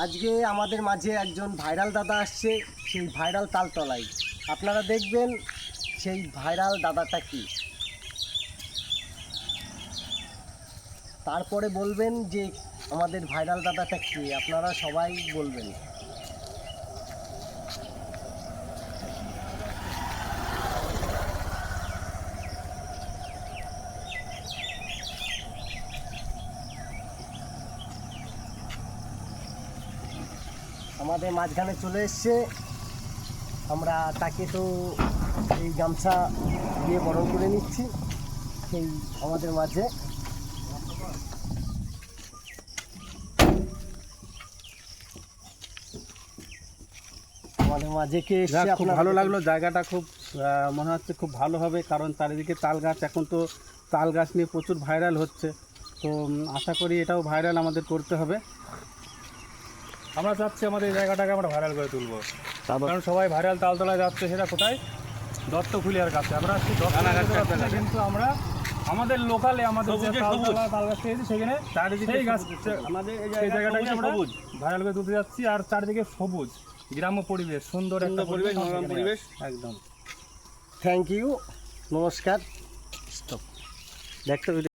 আজকে আমাদের মাঝে একজন ভাইরাল দাদা আসছে, সেই ভাইরাল তালতলায়। আপনারা দেখবেন সেই ভাইরাল দাদাটা কি, তারপরে বলবেন যে আমাদের ভাইরাল দাদাটা কি, আপনারা সবাই বলবেন। আমাদের মাঝখানে চলে এসছে, আমরা তাকে তো এই গামছা দিয়ে বরণ করে নিচ্ছি। সেই আমাদের মাঝে কে এসছে। খুব ভালো লাগলো, জায়গাটা খুব মনে হচ্ছে খুব ভালো হবে, কারণ চারিদিকে তাল গাছ, এখন তো তাল গাছ নিয়ে প্রচুর ভাইরাল হচ্ছে, তো আশা করি এটাও ভাইরাল আমাদের করতে হবে। আমরা চাচ্ছি আমাদের এই জায়গাটাকে আমরা ভাইরাল করে তুলবো, কারণ সবাই ভাইরাল তালতলায় যাচ্ছে। সেটা কোথায়? দত্তফুলিয়ার কাছে। আমরা আসছি দত্তফুলিয়া, কিন্তু আমরা আমাদের লোকালে আমাদের যে তালতলা তাল গাছ পেয়েছি সেখানে সেই গাছ, আমাদের এই জায়গাটাকে আমরা ভাইরাল করে তুলতে যাচ্ছি। আর চারিদিকে সবুজ গ্রাম্য পরিবেশ, সুন্দর একটা পরিবেশ, মনোরম পরিবেশ একদম। থ্যাংক ইউ, নমস্কার। স্টপ। দেখতে